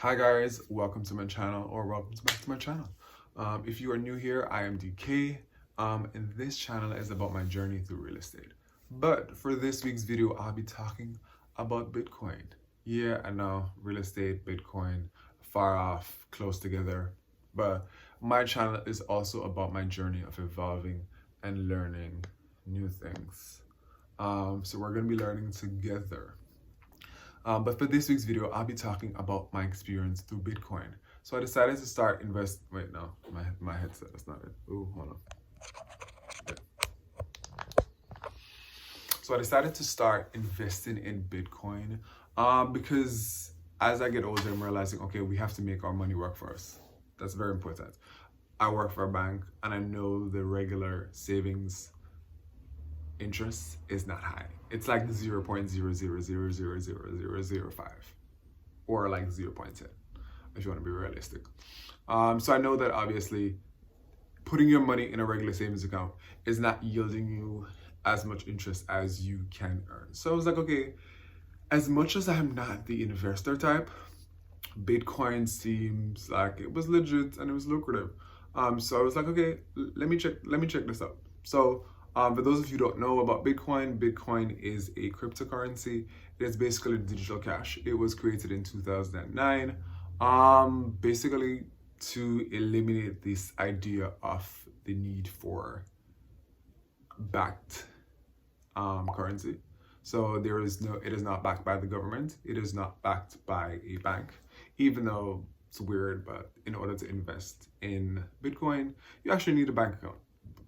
Hi guys, welcome to my channel or welcome back to my channel. If you are new here, I am DK and this channel is about my journey through real estate. But for this week's video, I'll be talking about Bitcoin. Yeah, I know, real estate, Bitcoin, far off, close together. But my channel is also about my journey of evolving and learning new things. So we're going to be learning together. But for this week's video, I'll be talking about my experience through Bitcoin. So I decided to start wait, no, my headset, that's not it. Ooh, hold on. Okay. So I decided to start investing in Bitcoin because as I get older, I'm realizing, okay, we have to make our money work for us. That's very important. I work for a bank and I know the regular savings interest is not high. It's like 0.0000005 or like 0.10 if you want to be realistic. So I know that obviously putting your money in a regular savings account is not yielding you as much interest as you can earn. So I was like, okay, as much as I'm not the investor type, Bitcoin seems like it was legit and it was lucrative. So I was like, okay, let me check this out. So for those of you who don't know about Bitcoin, Bitcoin is a cryptocurrency. It's basically digital cash. It was created in 2009, basically to eliminate this idea of the need for backed currency. So it is not backed by the government. It is not backed by a bank, even though it's weird, but in order to invest in Bitcoin, you actually need a bank account.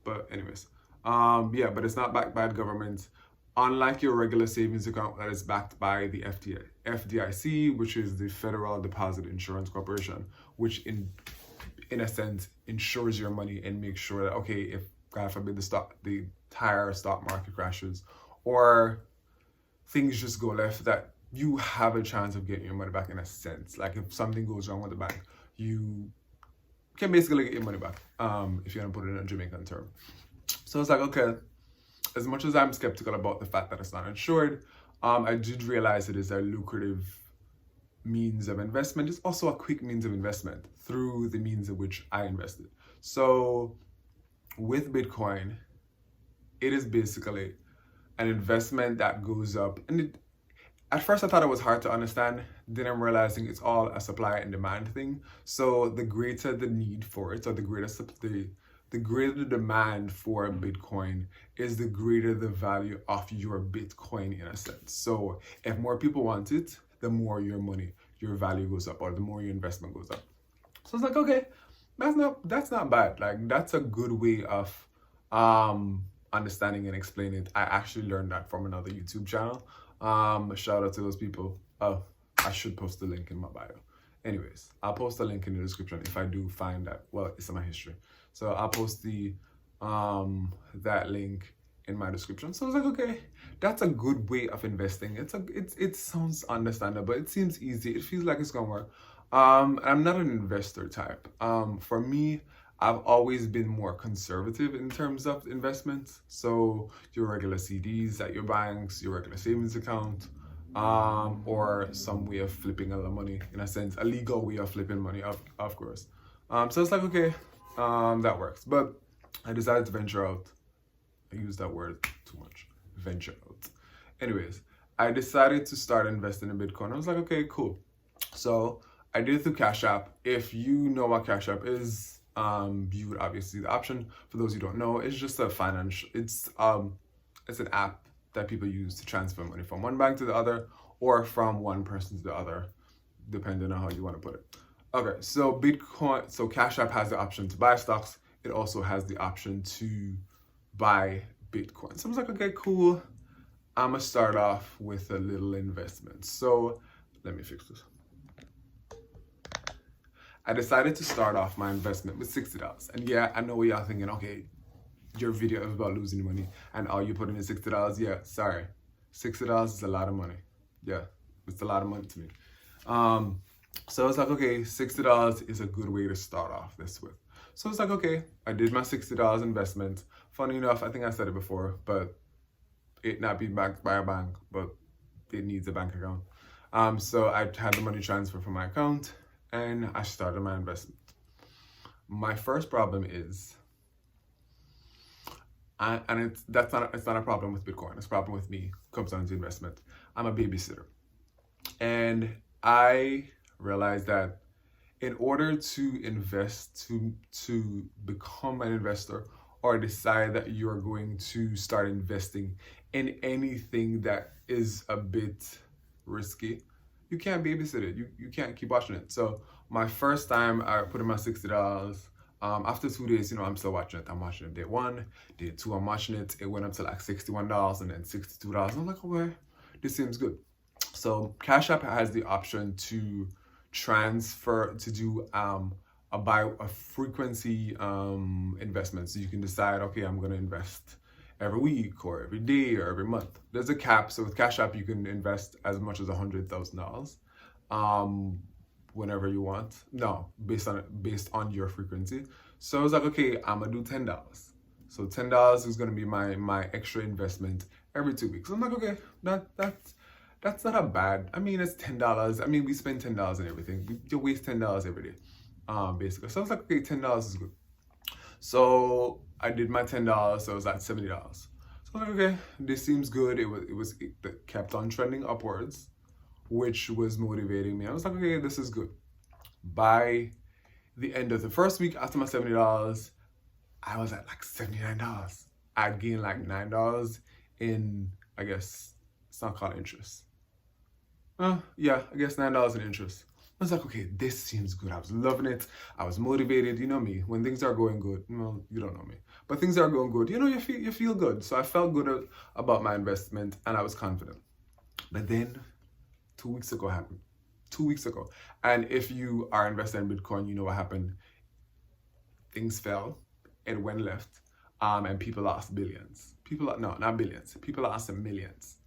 But anyways, but it's not backed by the government. Unlike your regular savings account that is backed by the FDIC, which is the Federal Deposit Insurance Corporation, which in a sense insures your money and makes sure that, okay, if God forbid the entire stock market crashes or things just go left, that you have a chance of getting your money back in a sense. Like if something goes wrong with the bank, you can basically get your money back, if you want to put it in a Jamaican term. So it's like, okay, as much as I'm skeptical about the fact that it's not insured, I did realize it is a lucrative means of investment. It's also a quick means of investment through the means of which I invested. So with Bitcoin, it is basically an investment that goes up. And at first I thought it was hard to understand. Then I'm realizing it's all a supply and demand thing. So the greater the need for it, or the greater the demand for Bitcoin is, the greater the value of your Bitcoin in a sense. So if more people want it, the more your value goes up, or the more your investment goes up. So it's like, okay, that's not bad. Like that's a good way of understanding and explaining it. I actually learned that from another YouTube channel. Shout out to those people. Oh, I should post the link in my bio. Anyways, I'll post a link in the description if I do find that. Well, it's in my history. So I'll post the that link in my description. So I was like, okay, that's a good way of investing. It sounds understandable. It seems easy. It feels like it's gonna work. I'm not an investor type. For me, I've always been more conservative in terms of investments. So your regular CDs at your banks, your regular savings account, or some way of flipping a lot of money, in a sense, a legal way of flipping money, of course. So it's like, okay, that works. But I decided to venture out. I use that word too much, venture out. Anyways, I decided to start investing in Bitcoin. I was like, okay, cool. So I did it through Cash App. If you know what Cash App is, you would obviously see the option. For those who don't know, it's just a it's an app that people use to transfer money from one bank to the other, or from one person to the other, depending on how you want to put it. Okay, so Cash App has the option to buy stocks. It also has the option to buy Bitcoin. So I was like, okay, cool. I'm gonna start off with a little investment. So let me fix this. I decided to start off my investment with $60. And yeah, I know what y'all thinking, okay, your video is about losing money and all you put in is $60. Yeah, sorry. $60 is a lot of money. Yeah, it's a lot of money to me. So it's like, okay, $60 is a good way to start off this with. So it's like, okay, I did my $60 investment. Funny enough, I think I said it before, but it not being backed by a bank, but it needs a bank account. So I had the money transfer from my account. and I started my investment. My first problem is, it's not a problem with Bitcoin. It's a problem with me. Comes down to investment. I'm a babysitter, and I realized that in order to invest, to become an investor, or decide that you're going to start investing in anything that is a bit risky, you can't babysit it. You can't keep watching it. So my first time, I put in my $60. After 2 days, I'm still watching it. I'm watching it day one, day two, I'm watching it. It went up to like $61 and then $62. I'm like, okay, this seems good. So Cash App has the option to transfer, to do a frequency investment. So you can decide, okay, I'm going to invest every week or every day or every month. There's a cap. So with Cash App, you can invest as much as $100,000 whenever you want. No, based on your frequency. So I was like, okay, I'm gonna do $10. So $10 is gonna be my extra investment every 2 weeks. So I'm like, okay, that's not a bad. I mean, it's $10. I mean, we spend $10 on everything. We waste $10 every day, basically. So I was like, okay, $10 is good. So I did my $10. So it was at $70. So I'm like, okay, this seems good. It kept on trending upwards, which was motivating me. I was like, okay, this is good. By the end of the first week after my $70, I was at like $79. I gained like $9 in, I guess, it's not called interest. Yeah, I guess $9 in interest. I was like, okay, this seems good. I was loving it. I was motivated. You know me, when things are going good, well, you don't know me, but things are going good, you feel good. So I felt good about my investment and I was confident. But then 2 weeks ago happened. 2 weeks ago. And if you are invested in Bitcoin, you know what happened. Things fell, it went left, and people lost billions. No, not billions. People lost millions.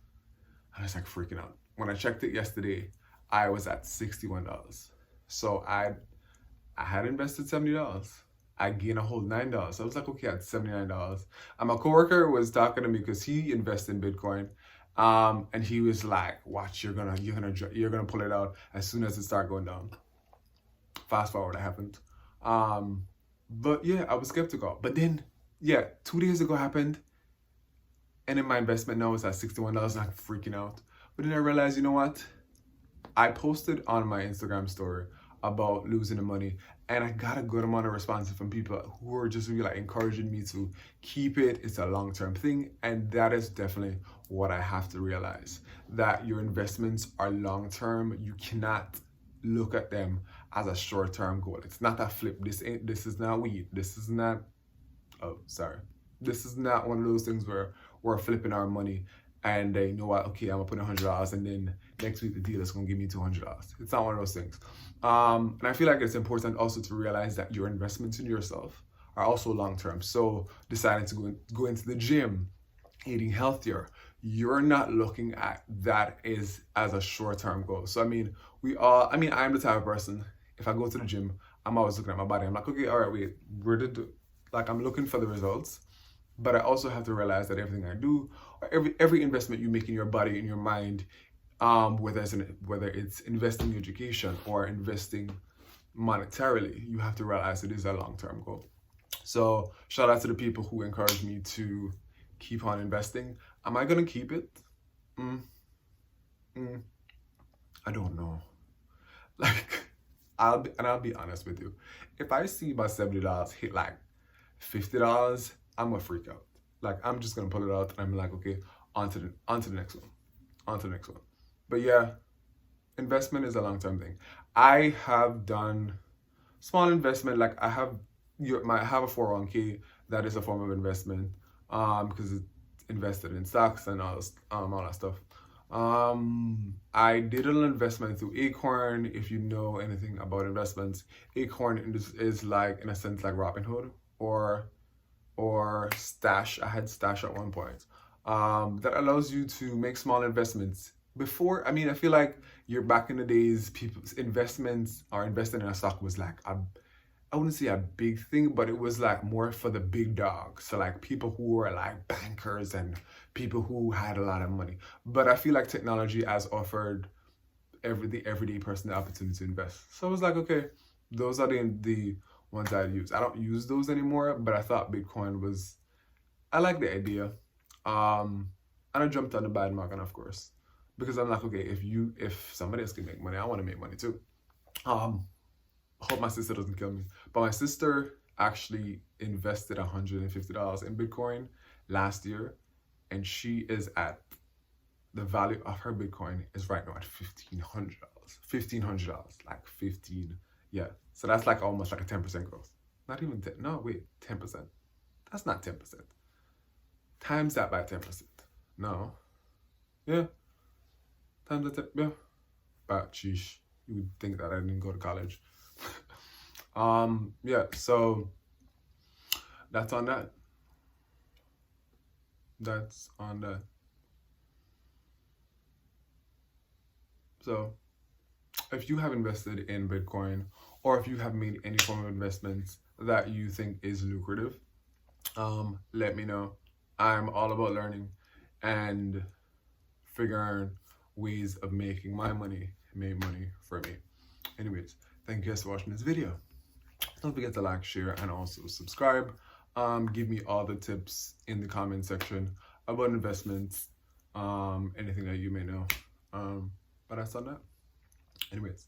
I was like freaking out. When I checked it yesterday, I was at $61. So I had invested $70. I gained a whole $9. So I was like, okay, at $79. And my coworker was talking to me because he invested in Bitcoin. And he was like, watch, you're gonna pull it out as soon as it starts going down. Fast forward, it happened. But yeah, I was skeptical. But then, yeah, 2 days ago happened. And then my investment now is at $61, and I'm freaking out. But then I realized, you know what? I posted on my Instagram story about losing the money, and I got a good amount of responses from people who were just really like encouraging me to keep it. It's a long-term thing, and that is definitely what I have to realize, that your investments are long-term. You cannot look at them as a short-term goal. It's not a flip. This is not weed. This is not one of those things where we're flipping our money and you know what, okay, I'm gonna put $100 and then next week the dealer is gonna give me $200. It's not one of those things. And I feel like it's important also to realize that your investments in yourself are also long-term. So deciding to go into the gym, eating healthier, you're not looking at that as a short-term goal. So I'm the type of person, if I go to the gym, I'm always looking at my body. I'm like, okay, all right, wait, I'm looking for the results. But I also have to realize that everything I do, or every investment you make in your body, in your mind, whether it's investing in education or investing monetarily, you have to realize it is a long-term goal. So shout out to the people who encourage me to keep on investing. Am I gonna keep it? I don't know. Like, I'll be honest with you. If I see my $70 hit like $50, I'm gonna freak out. Like, I'm just gonna pull it out and I'm like, okay, on to the next one. But yeah, investment is a long-term thing. I have done small investment, like I have a 401k that is a form of investment, because it's invested in stocks and all that stuff. I did an investment through Acorn. If you know anything about investments, Acorn is like, in a sense, like Robinhood or Stash. I had Stash at one point. That allows you to make small investments. Before, I feel like you're back in the days, people's investments or investing in a stock was like I wouldn't say a big thing, but it was like more for the big dogs. So like people who were like bankers and people who had a lot of money. But I feel like technology has offered the everyday person the opportunity to invest. So I was like, okay, those are the ones I use. I don't use those anymore, but I thought Bitcoin was, I like the idea. And I jumped on the bandwagon, of course, because I'm like, okay, if somebody else can make money, I want to make money too. Hope my sister doesn't kill me. But my sister actually invested $150 in Bitcoin last year, and she is at, the value of her Bitcoin is right now at $1,500. $1,500, like 15, yeah. So that's like almost like a 10% growth. Not even 10, no, wait, 10%. That's not 10%. Times that by 10%. No. Yeah. Times that, yeah. But sheesh, you would think that I didn't go to college. Yeah, so that's on that. That's on that. So if you have invested in Bitcoin, or if you have made any form of investments that you think is lucrative, let me know. I'm all about learning and figuring ways of making my money make money for me. Anyways, thank you guys for watching this video. Don't forget to like, share, and also subscribe. Give me all the tips in the comment section about investments, anything that you may know. But that's on that. Anyways,